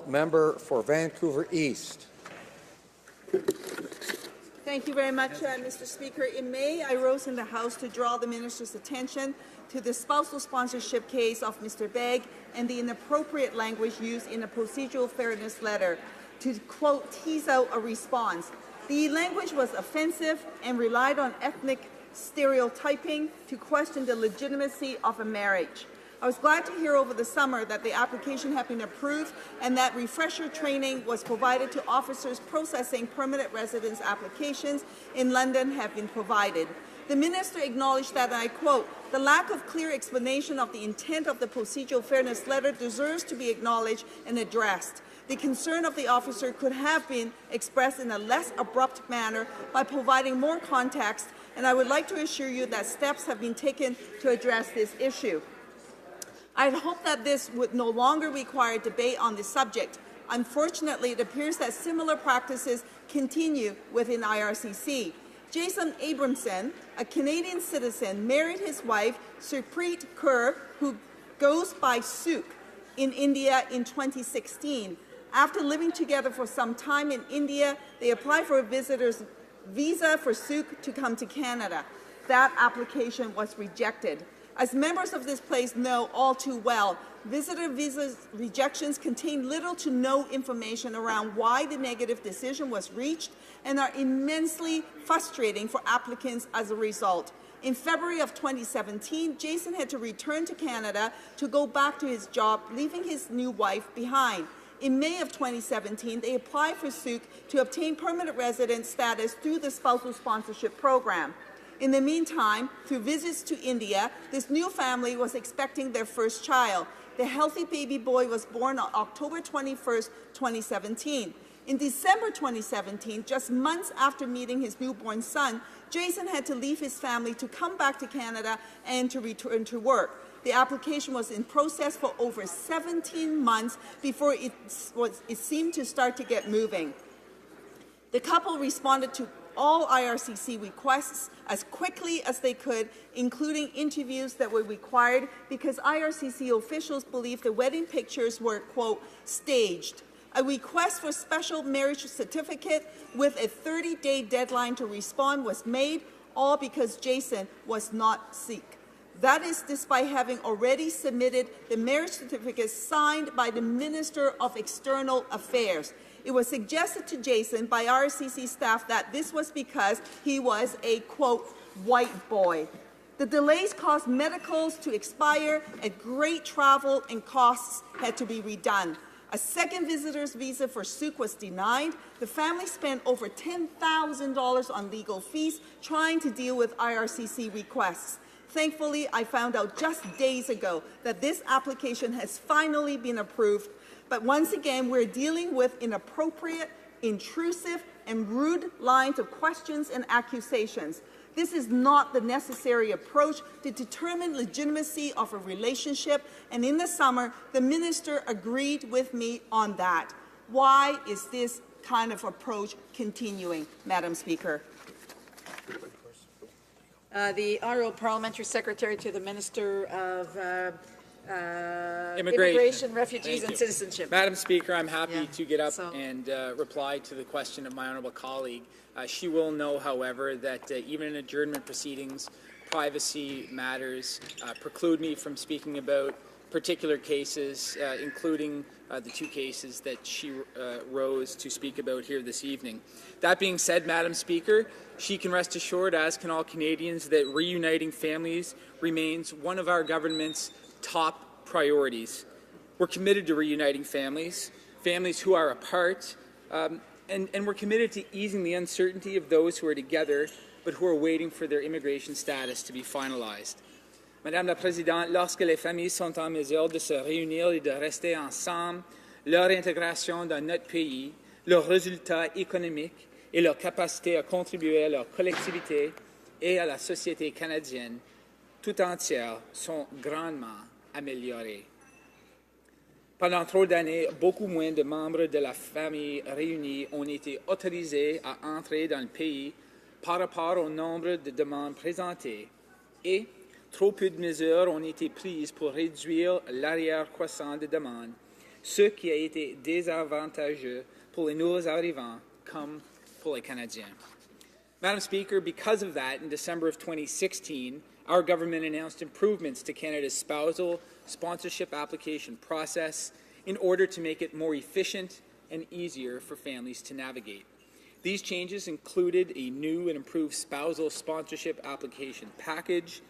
Member for Vancouver East. Thank you very much, Mr. Speaker. In May, I rose in the House to draw the Minister's attention to the spousal sponsorship case of Mr. Begg and the inappropriate language used in a procedural fairness letter to, quote, tease out a response. The language was offensive and relied on ethnic stereotyping to question the legitimacy of a marriage. I was glad to hear over the summer that the application had been approved and that refresher training was provided to officers processing permanent residence applications in London have been provided. The Minister acknowledged that, and I quote, "The lack of clear explanation of the intent of the procedural fairness letter deserves to be acknowledged and addressed. The concern of the officer could have been expressed in a less abrupt manner by providing more context, and I would like to assure you that steps have been taken to address this issue." I hope that this would no longer require debate on this subject. Unfortunately, it appears that similar practices continue within IRCC. Jason Abramson, a Canadian citizen, married his wife, Surpreet Kaur, who goes by Suk, in India in 2016. After living together for some time in India, they applied for a visitor's visa for Suk to come to Canada. That application was rejected. As members of this place know all too well, visitor visa rejections contain little to no information around why the negative decision was reached and are immensely frustrating for applicants as a result. In February of 2017, Jason had to return to Canada to go back to his job, leaving his new wife behind. In May of 2017, they applied for Suk to obtain permanent resident status through the spousal sponsorship program. In the meantime, through visits to India, this new family was expecting their first child. The healthy baby boy was born on October 21, 2017. In December 2017, just months after meeting his newborn son, Jason had to leave his family to come back to Canada and to return to work. The application was in process for over 17 months before it seemed to start to get moving. The couple responded to all IRCC requests as quickly as they could, including interviews that were required because IRCC officials believed the wedding pictures were, quote, staged. A request for special marriage certificate with a 30-day deadline to respond was made, all because Jason was not Sikh. That is despite having already submitted the marriage certificate signed by the Minister of External Affairs. It was suggested to Jason by RCC staff that this was because he was a, quote, white boy. The delays caused medicals to expire and great travel and costs had to be redone. A second visitor's visa for Suk was denied. The family spent over $10,000 on legal fees trying to deal with IRCC requests. Thankfully, I found out just days ago that this application has finally been approved. But once again, we're dealing with inappropriate, intrusive, and rude lines of questions and accusations. This is not the necessary approach to determine legitimacy of a relationship, and in the summer, the Minister agreed with me on that. Why is this kind of approach continuing, Madam Speaker? The Honourable Parliamentary Secretary to the Minister of Immigration, Refugees and Citizenship. Madam Speaker, I'm happy to get up and reply to the question of my honourable colleague. She will know, however, that even in adjournment proceedings, privacy matters preclude me from speaking about particular cases, including the two cases that she rose to speak about here this evening. That being said, Madam Speaker, she can rest assured, as can all Canadians, that reuniting families remains one of our government's top priorities. We're committed to reuniting families who are apart, and we're committed to easing the uncertainty of those who are together but who are waiting for their immigration status to be finalized. Madame la Présidente, lorsque les familles sont en mesure de se réunir et de rester ensemble, leur intégration dans notre pays, leurs résultats économiques et leur capacité à contribuer à leur collectivité et à la société canadienne tout entière sont grandement améliorées. Pendant trop d'années, beaucoup moins de membres de la famille réunie ont été autorisés à entrer dans le pays par rapport au nombre de demandes présentées et trop peu de mesures ont été prises pour réduire l'arrière croissant de demandes, ce qui a été désavantageux pour les nouveaux arrivants comme pour les Canadiens. Madam Speaker, because of that, in December of 2016, our government announced improvements to Canada's spousal sponsorship application process in order to make it more efficient and easier for families to navigate. These changes included a new and improved spousal sponsorship application package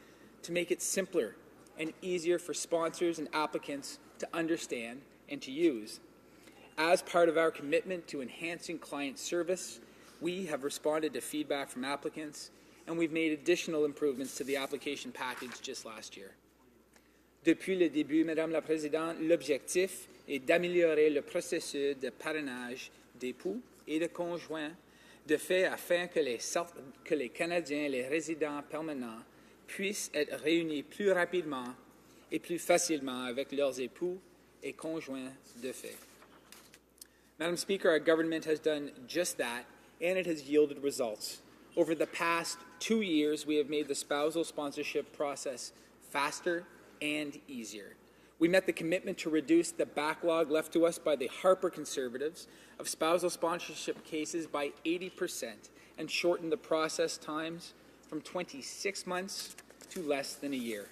to make it simpler and easier for sponsors and applicants to understand and to use. As part of our commitment to enhancing client service, we have responded to feedback from applicants, and we've made additional improvements to the application package just last year. Depuis le début, Madame la Présidente, l'objectif est d'améliorer le processus de parrainage d'époux et de conjoints de fait afin que les Canadiens et les résidents permanents puissent être réunis plus rapidement et plus facilement avec leurs époux et conjoints de fait. Madam Speaker, our government has done just that, and it has yielded results. Over the past 2 years, we have made the spousal sponsorship process faster and easier. We met the commitment to reduce the backlog left to us by the Harper Conservatives of spousal sponsorship cases by 80% and shortened the process times from 26 months to less than a year.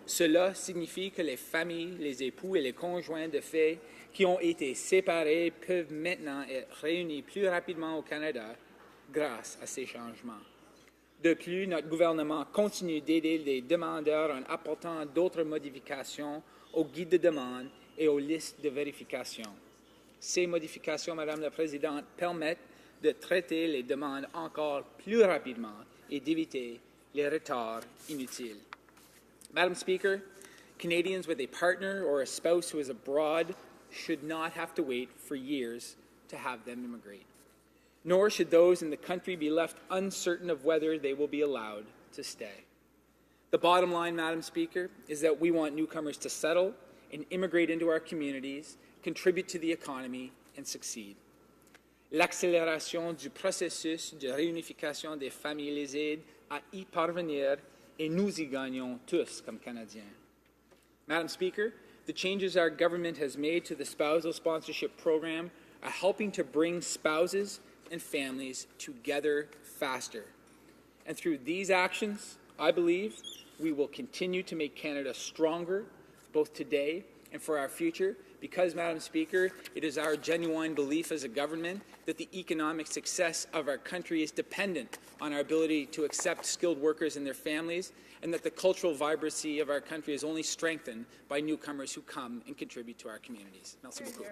Cela signifie que les familles, les époux et les conjoints de fait qui ont été séparés peuvent maintenant être réunis plus rapidement au Canada grâce à ces changements. De plus, notre gouvernement continue d'aider les demandeurs en apportant d'autres modifications au guide de demande et aux listes de vérification. Ces modifications, Madame la Présidente, permettent de traiter les demandes encore plus rapidement et d'éviter les retards inutiles. Madam Speaker, Canadians with a partner or a spouse who is abroad should not have to wait for years to have them immigrate. Nor should those in the country be left uncertain of whether they will be allowed to stay. The bottom line, Madam Speaker, is that we want newcomers to settle and immigrate into our communities, contribute to the economy, and succeed. L'accélération du processus de réunification des familles les aide à y parvenir, et nous y gagnons tous comme Canadiens. Madam Speaker, the changes our government has made to the spousal sponsorship program are helping to bring spouses and families together faster. And through these actions, I believe we will continue to make Canada stronger, both today and for our future, because, Madam Speaker, it is our genuine belief as a government that the economic success of our country is dependent on our ability to accept skilled workers and their families, and that the cultural vibrancy of our country is only strengthened by newcomers who come and contribute to our communities. Merci beaucoup.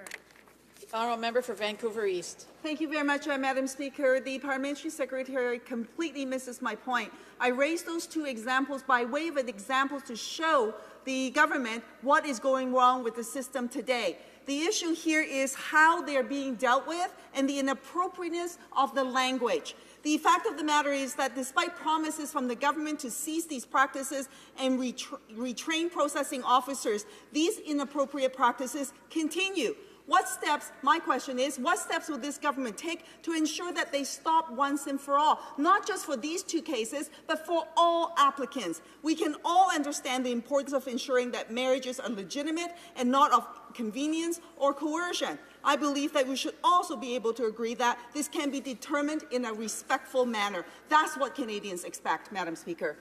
Honourable Member for Vancouver East. Thank you very much, Madam Speaker. The Parliamentary Secretary completely misses my point. I raised those two examples by way of an example to show the government what is going wrong with the system today. The issue here is how they're being dealt with and the inappropriateness of the language. The fact of the matter is that despite promises from the government to cease these practices and retrain processing officers, these inappropriate practices continue. What steps, my question is, what steps will this government take to ensure that they stop once and for all, not just for these two cases, but for all applicants? We can all understand the importance of ensuring that marriages are legitimate and not of convenience or coercion. I believe that we should also be able to agree that this can be determined in a respectful manner. That's what Canadians expect, Madam Speaker.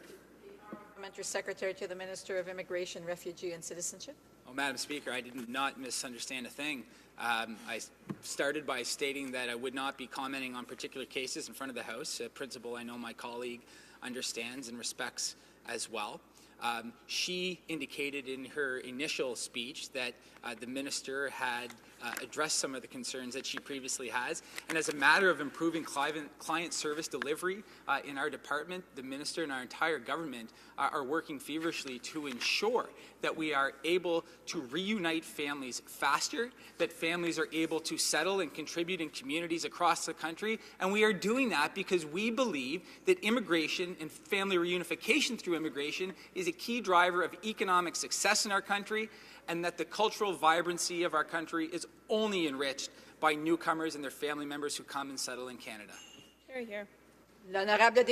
Parliamentary Secretary to the Minister of Immigration, Refugee and Citizenship. Oh, Madam Speaker, I did not misunderstand a thing. I started by stating that I would not be commenting on particular cases in front of the House, a principle I know my colleague understands and respects as well. She indicated in her initial speech that the minister had addressed some of the concerns that she previously has. And as a matter of improving client service delivery in our department, the minister and our entire government are working feverishly to ensure that we are able to reunite families faster, that families are able to settle and contribute in communities across the country. And we are doing that because we believe that immigration and family reunification through immigration is a key driver of economic success in our country, and that the cultural vibrancy of our country is only enriched by newcomers and their family members who come and settle in Canada. L'honorable